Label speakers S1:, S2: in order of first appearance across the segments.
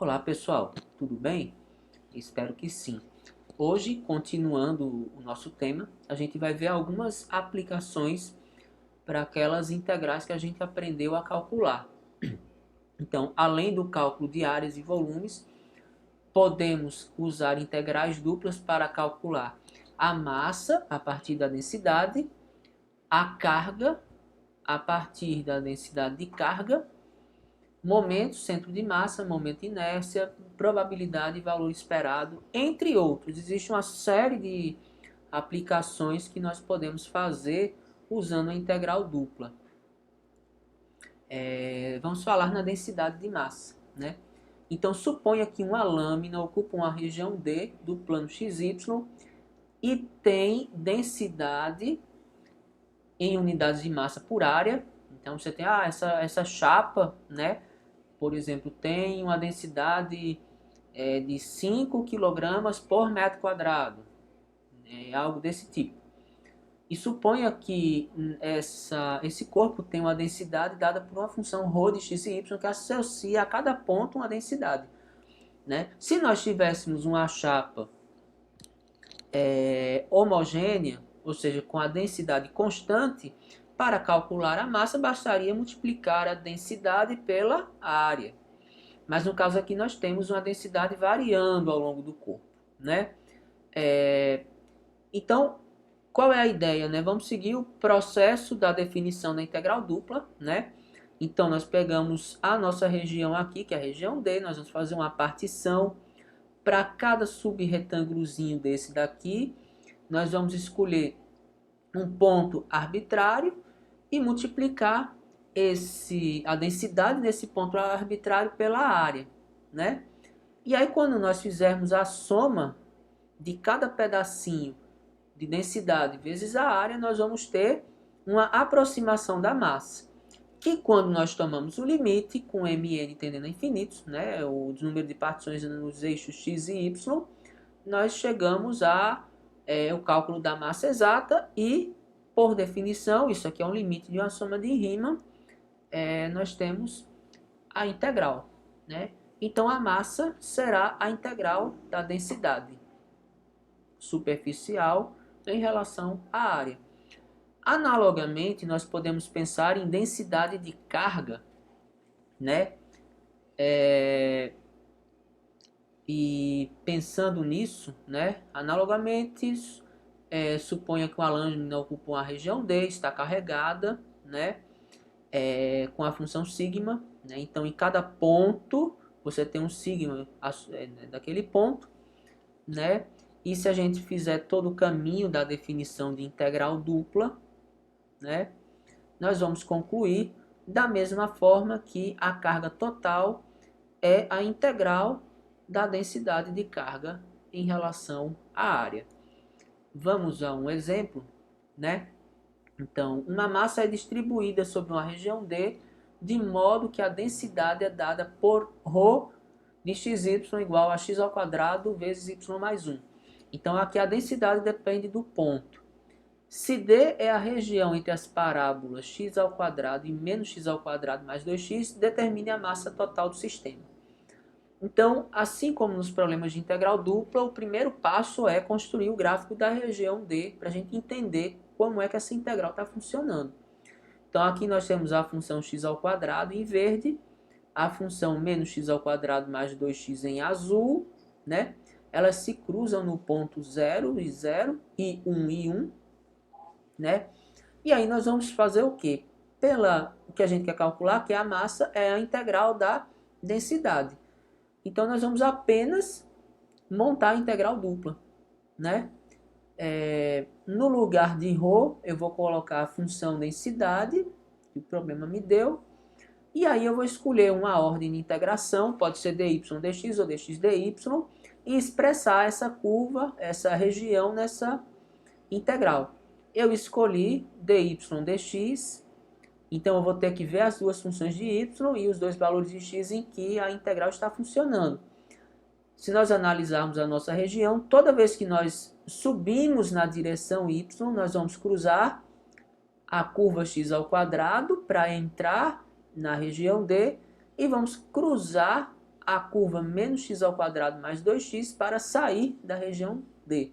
S1: Olá pessoal, tudo bem? Espero que sim. Hoje, continuando o nosso tema, a gente vai ver algumas aplicações para aquelas integrais que a gente aprendeu a calcular. Então, além do cálculo de áreas e volumes, podemos usar integrais duplas para calcular a massa a partir da densidade, a carga a partir da densidade de carga, momento, centro de massa, momento de inércia, probabilidade e valor esperado, entre outros. Existe uma série de aplicações que nós podemos fazer usando a integral dupla. Vamos falar na densidade de massa, né? Então, suponha que uma lâmina ocupa uma região D do plano XY e tem densidade em unidades de massa por área. Então, você tem essa chapa, né? Por exemplo, tem uma densidade de 5 kg por metro quadrado, algo desse tipo. E suponha que esse corpo tem uma densidade dada por uma função ρ de x e y que associa a cada ponto uma densidade. Né? Se nós tivéssemos uma chapa homogênea, ou seja, com a densidade constante, para calcular a massa bastaria multiplicar a densidade pela área. Mas no caso aqui nós temos uma densidade variando ao longo do corpo, né? Então, qual é a ideia, né? Vamos seguir o processo da definição da integral dupla, né? Então, nós pegamos a nossa região aqui, que é a região D, nós vamos fazer uma partição. Para cada subretângulozinho desse daqui, nós vamos escolher um ponto arbitrário e multiplicar a densidade desse ponto arbitrário pela área, né? E aí quando nós fizermos a soma de cada pedacinho de densidade vezes a área, nós vamos ter uma aproximação da massa, que quando nós tomamos o limite com mn tendendo a infinitos, né, o número de partições nos eixos x e y, nós chegamos o cálculo da massa exata e, por definição, isso aqui é um limite de uma soma de Riemann, nós temos a integral, né? Então, a massa será a integral da densidade superficial em relação à área. Analogamente, nós podemos pensar em densidade de carga, né? E pensando nisso, né? Analogamente, suponha que uma lâmina ocupa uma região D, está carregada, né? Com a função sigma, né? Então, em cada ponto, você tem um sigma daquele ponto, né? E se a gente fizer todo o caminho da definição de integral dupla, né, nós vamos concluir da mesma forma que a carga total é a integral da densidade de carga em relação à área. Vamos a um exemplo, né? Então, uma massa é distribuída sobre uma região D de modo que a densidade é dada por ρ de xy igual a x ao quadrado vezes y mais 1. Então, aqui a densidade depende do ponto. Se D é a região entre as parábolas x ao quadrado e menos x ao quadrado mais 2x, determine a massa total do sistema. Então, assim como nos problemas de integral dupla, o primeiro passo é construir o gráfico da região D para a gente entender como é que essa integral está funcionando. Então, aqui nós temos a função x ao quadrado em verde, a função menos x ao quadrado mais 2x em azul, né? Elas se cruzam no ponto 0 e 0 e 1 e 1, né? E aí nós vamos fazer o quê? O que a gente quer calcular, que é a massa, é a integral da densidade. Então nós vamos apenas montar a integral dupla, né? No lugar de ρ, eu vou colocar a função densidade, que o problema me deu, e aí eu vou escolher uma ordem de integração, pode ser dy dx ou dx dy, e expressar essa curva, essa região nessa integral. Eu escolhi dy dx, então eu vou ter que ver as duas funções de y e os dois valores de x em que a integral está funcionando. Se nós analisarmos a nossa região, toda vez que nós subimos na direção y, nós vamos cruzar a curva x ao quadrado para entrar na região D e vamos cruzar a curva menos x ao quadrado mais 2x para sair da região D.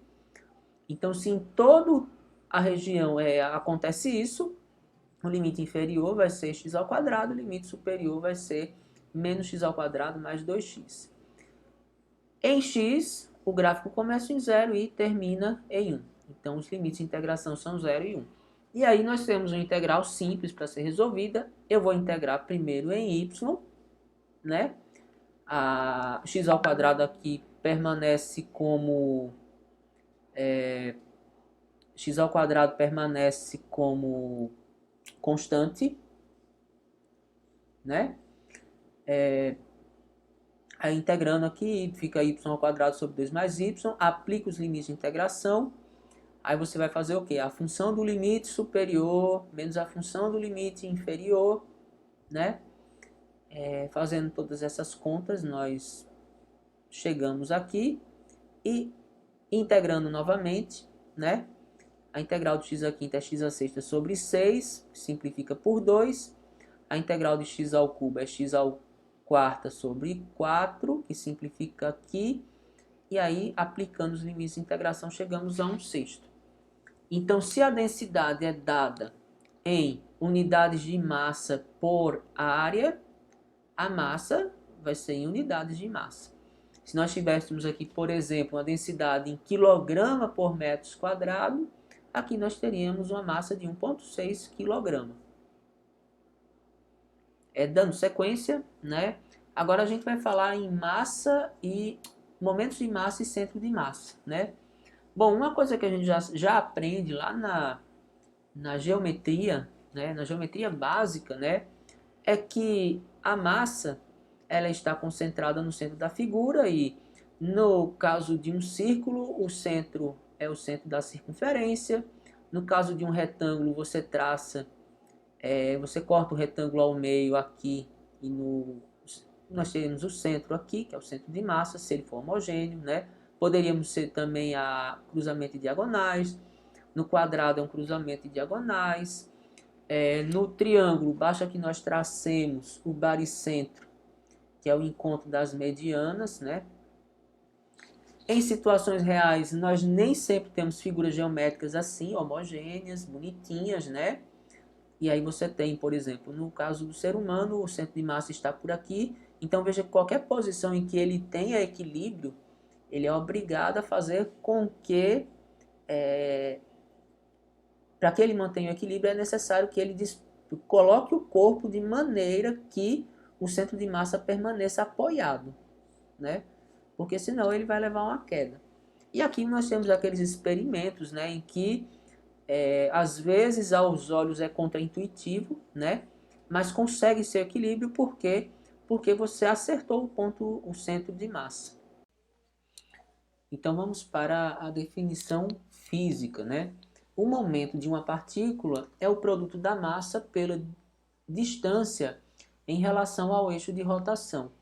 S1: Então, se em toda a região acontece isso, o limite inferior vai ser x ao quadrado, o limite superior vai ser menos x ao quadrado mais 2x. Em x, o gráfico começa em 0 e termina em 1. Então, os limites de integração são 0 e 1. E aí, nós temos uma integral simples para ser resolvida. Eu vou integrar primeiro em y, né? A x ao quadrado aqui permanece como... x ao quadrado permanece como constante, né? Aí integrando aqui, fica y ao quadrado sobre 2 mais y, aplica os limites de integração, aí você vai fazer o quê? A função do limite superior menos a função do limite inferior, né? Fazendo todas essas contas, nós chegamos aqui e integrando novamente, né? A integral de x à quinta é x à sexta sobre 6, que simplifica por 2. A integral de x ao cubo é x ao quarta sobre 4, que simplifica aqui. E aí, aplicando os limites de integração, chegamos a 1/6. Então, se a densidade é dada em unidades de massa por área, a massa vai ser em unidades de massa. Se nós tivéssemos aqui, por exemplo, uma densidade em quilograma por metros quadrados, aqui nós teríamos uma massa de 1,6 kg. Dando sequência, né? Agora a gente vai falar em massa e momentos de massa e centro de massa, né? Bom, uma coisa que a gente já aprende lá na geometria, né? Na geometria básica, né? É que a massa ela está concentrada no centro da figura e no caso de um círculo, o centro é o centro da circunferência. No caso de um retângulo, você você corta o retângulo ao meio aqui e nós teremos o centro aqui, que é o centro de massa, se ele for homogêneo, né? Poderíamos ser também a cruzamento de diagonais. No quadrado é um cruzamento de diagonais. No triângulo, basta que nós tracemos o baricentro, que é o encontro das medianas, né? Em situações reais, nós nem sempre temos figuras geométricas assim, homogêneas, bonitinhas, né? E aí você tem, por exemplo, no caso do ser humano, o centro de massa está por aqui. Então veja que qualquer posição em que ele tenha equilíbrio, ele é obrigado a fazer com que, para que ele mantenha o equilíbrio, é necessário que ele coloque o corpo de maneira que o centro de massa permaneça apoiado, né? Porque senão ele vai levar uma queda. E aqui nós temos aqueles experimentos, né, em que às vezes aos olhos é contraintuitivo, né, mas consegue ser equilíbrio porque você acertou o centro de massa. Então vamos para a definição física, né? O momento de uma partícula é o produto da massa pela distância em relação ao eixo de rotação.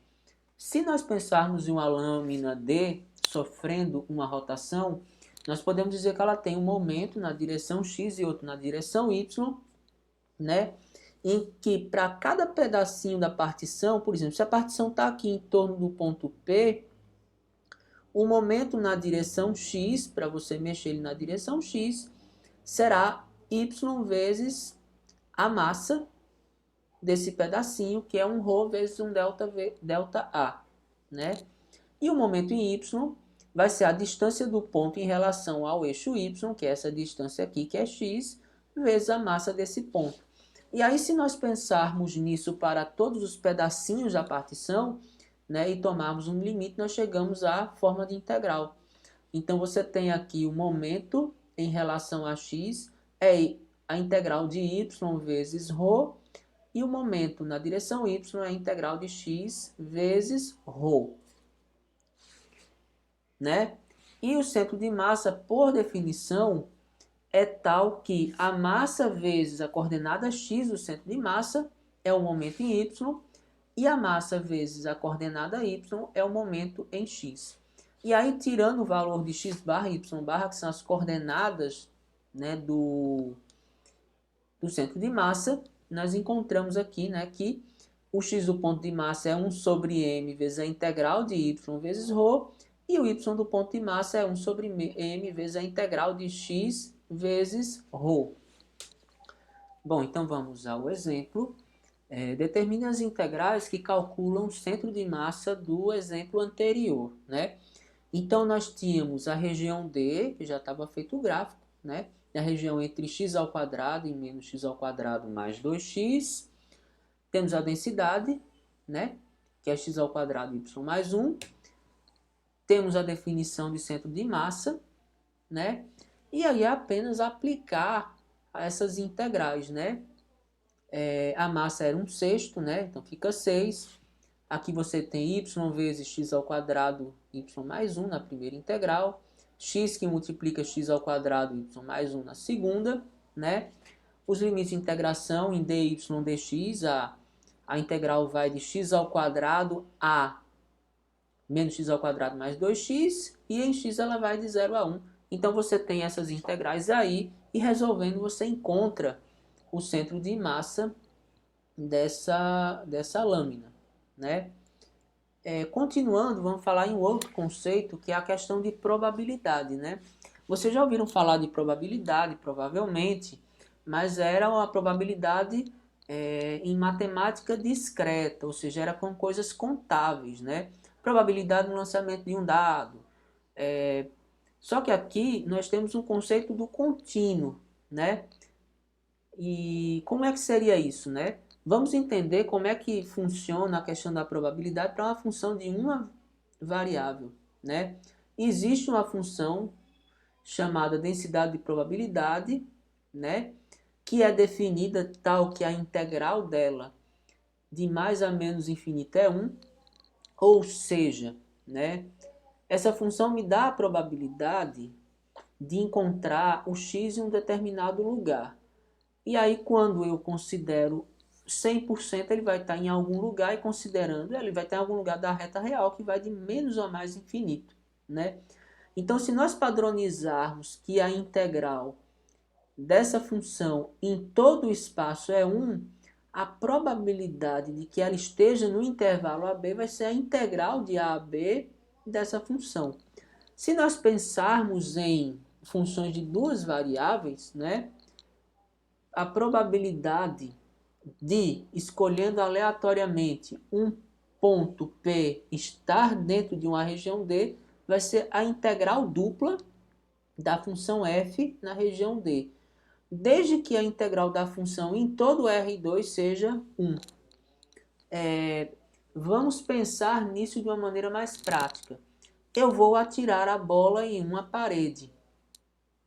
S1: Se nós pensarmos em uma lâmina D sofrendo uma rotação, nós podemos dizer que ela tem um momento na direção X e outro na direção Y, né? Em que para cada pedacinho da partição, por exemplo, se a partição está aqui em torno do ponto P, o momento na direção X, para você mexer ele na direção X, será Y vezes a massa desse pedacinho, que é um ρ vezes um delta A, né? E o momento em Y vai ser a distância do ponto em relação ao eixo Y, que é essa distância aqui, que é x, vezes a massa desse ponto. E aí, se nós pensarmos nisso para todos os pedacinhos da partição, né, e tomarmos um limite, nós chegamos à forma de integral. Então, você tem aqui o momento em relação a x, é a integral de y vezes ρ, e o momento na direção y é a integral de x vezes ρ. Né? E o centro de massa, por definição, é tal que a massa vezes a coordenada x do centro de massa é o momento em y, e a massa vezes a coordenada y é o momento em x. E aí, tirando o valor de x barra e y barra, que são as coordenadas, né, do centro de massa, nós encontramos aqui, né, que o x do ponto de massa é 1 sobre m vezes a integral de y vezes ρ, e o y do ponto de massa é 1 sobre m vezes a integral de x vezes ρ. Bom, então vamos ao exemplo. Determine as integrais que calculam o centro de massa do exemplo anterior, né? Então, nós tínhamos a região D, que já estava feito o gráfico, né? A região entre x ao quadrado e menos x ao quadrado mais 2x. Temos a densidade, né? Que é x ao quadrado y mais 1. Temos a definição de centro de massa, né? E aí é apenas aplicar essas integrais, né? A massa era 1/6, né? Então fica 6. Aqui você tem y vezes x ao quadrado y mais 1 na primeira integral. X que multiplica x ao quadrado y mais 1 na segunda, né? Os limites de integração em dy dx, a integral vai de x ao quadrado a menos x ao quadrado mais 2x, e em x ela vai de 0 a 1. Então você tem essas integrais aí, e resolvendo você encontra o centro de massa dessa lâmina, né? Continuando, vamos falar em um outro conceito, que é a questão de probabilidade, né? Vocês já ouviram falar de probabilidade, provavelmente, mas era uma probabilidade em matemática discreta, ou seja, era com coisas contáveis, né? Probabilidade no lançamento de um dado. Só que aqui nós temos um conceito do contínuo, né? E como é que seria isso, né? Vamos entender como é que funciona a questão da probabilidade para uma função de uma variável, né? Existe uma função chamada densidade de probabilidade, né? Que é definida tal que a integral dela de mais a menos infinito é 1, ou seja, né? Essa função me dá a probabilidade de encontrar o x em um determinado lugar. E aí, quando eu considero 100%, ele vai estar em algum lugar, e considerando, ele vai estar em algum lugar da reta real, que vai de menos a mais infinito, né? Então, se nós padronizarmos que a integral dessa função em todo o espaço é 1, a probabilidade de que ela esteja no intervalo AB vai ser a integral de A a B dessa função. Se nós pensarmos em funções de duas variáveis, né? A probabilidade de, escolhendo aleatoriamente um ponto P estar dentro de uma região D, vai ser a integral dupla da função f na região D, desde que a integral da função em todo R2 seja 1. Vamos pensar nisso de uma maneira mais prática. Eu vou atirar a bola em uma parede,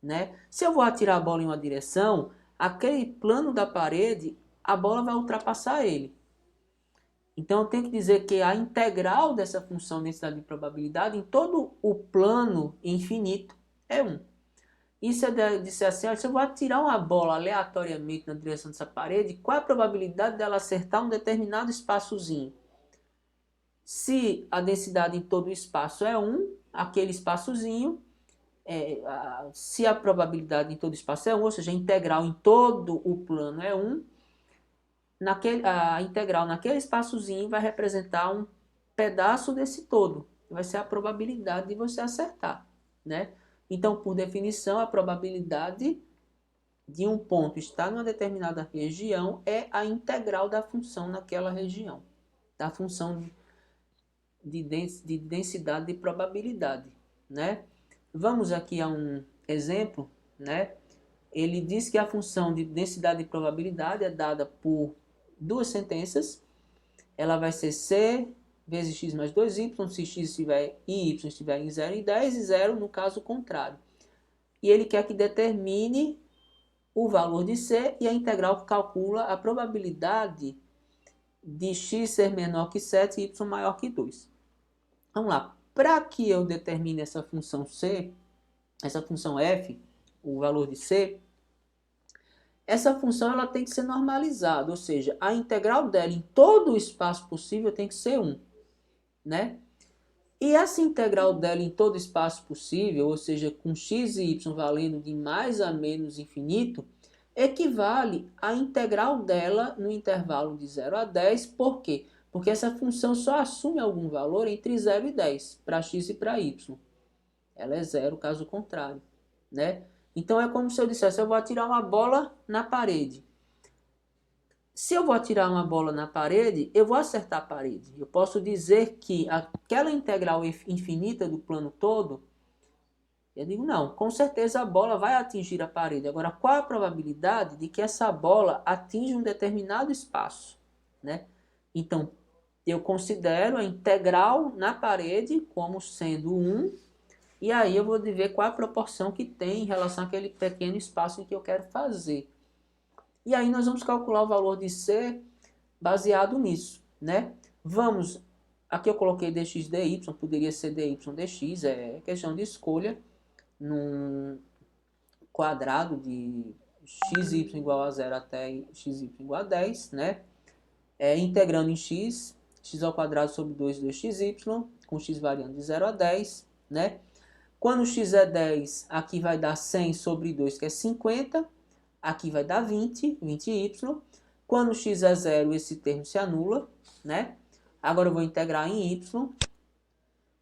S1: né? Se eu vou atirar a bola em uma direção, aquele plano da parede, a bola vai ultrapassar ele. Então eu tenho que dizer que a integral dessa função densidade de probabilidade em todo o plano infinito é 1. E se eu disser assim, olha, se eu vou atirar uma bola aleatoriamente na direção dessa parede, qual é a probabilidade dela acertar um determinado espaçozinho? Se a densidade em todo o espaço é 1, aquele espaçozinho, se a probabilidade em todo o espaço é 1, ou seja, a integral em todo o plano é 1, a integral naquele espaçozinho vai representar um pedaço desse todo. Vai ser a probabilidade de você acertar, né? Então, por definição, a probabilidade de um ponto estar numa determinada região é a integral da função naquela região, da função de densidade de probabilidade, né? Vamos aqui a um exemplo, né? Ele diz que a função de densidade de probabilidade é dada por duas sentenças. Ela vai ser C vezes x mais 2y, se x estiver e y estiver em 0 e 10, e 0 no caso contrário. E ele quer que determine o valor de C, e a integral que calcula a probabilidade de x ser menor que 7 e y maior que 2. Vamos lá. Para que eu determine essa função C, essa função f, o valor de C, essa função ela tem que ser normalizada, ou seja, a integral dela em todo o espaço possível tem que ser 1, né? E essa integral dela em todo espaço possível, ou seja, com x e y valendo de mais a menos infinito, equivale à integral dela no intervalo de 0 a 10. Por quê? Porque essa função só assume algum valor entre 0 e 10, para x e para y. Ela é zero, caso contrário, né? Então é como se eu dissesse, eu vou atirar uma bola na parede. Se eu vou atirar uma bola na parede, eu vou acertar a parede. Eu posso dizer que aquela integral infinita do plano todo, eu digo, não, com certeza a bola vai atingir a parede. Agora, qual a probabilidade de que essa bola atinja um determinado espaço, né? Então, eu considero a integral na parede como sendo 1, e aí eu vou ver qual a proporção que tem em relação àquele pequeno espaço em que eu quero fazer. E aí nós vamos calcular o valor de C baseado nisso, né? Vamos, aqui eu coloquei dx dy, poderia ser dy dx, é questão de escolha, num quadrado de xy igual a 0 até xy igual a 10, né? Integrando em x ao quadrado sobre 2 2xy, com x variando de 0 a 10, né? Quando x é 10, aqui vai dar 100 sobre 2, que é 50. Aqui vai dar 20y. Quando x é 0, esse termo se anula, né? Agora eu vou integrar em y.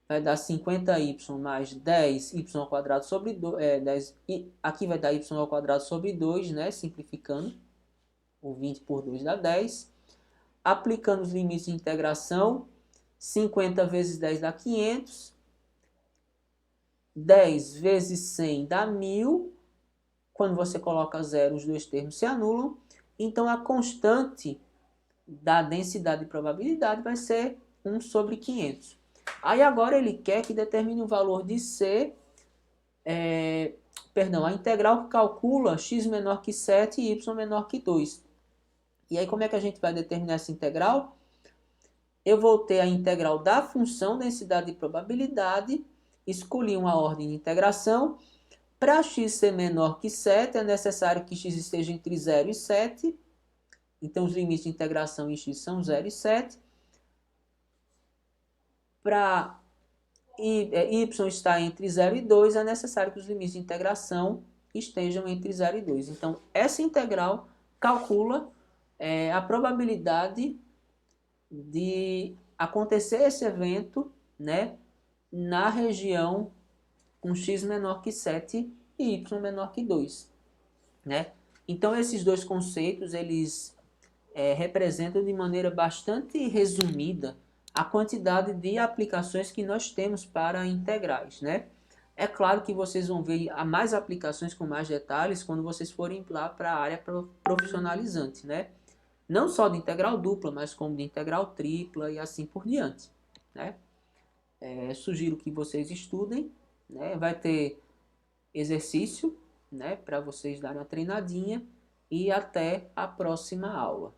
S1: Vai dar 50y mais 10y ao quadrado sobre 2. 10, aqui vai dar y ao quadrado sobre 2, né? Simplificando. O 20 por 2 dá 10. Aplicando os limites de integração, 50 vezes 10 dá 500. 10 vezes 100 dá 1000. Quando você coloca 0, os dois termos se anulam. Então, a constante da densidade de probabilidade vai ser 1 sobre 500. Aí, agora, ele quer que determine o valor de C. A integral que calcula x menor que 7 e y menor que 2. E aí, como é que a gente vai determinar essa integral? Eu vou ter a integral da função densidade de probabilidade, escolhi uma ordem de integração. Para x ser menor que 7, é necessário que x esteja entre 0 e 7. Então, os limites de integração em x são 0 e 7. Para y estar entre 0 e 2, é necessário que os limites de integração estejam entre 0 e 2. Então, essa integral calcula a probabilidade de acontecer esse evento, né, na região com x menor que 7 e y menor que 2, né? Então, esses dois conceitos, eles representam de maneira bastante resumida a quantidade de aplicações que nós temos para integrais, né? É claro que vocês vão ver mais aplicações com mais detalhes quando vocês forem lá para a área profissionalizante, né? Não só de integral dupla, mas como de integral tripla e assim por diante, né? Sugiro que vocês estudem, né? Vai ter exercício, né, para vocês darem uma treinadinha, e até a próxima aula.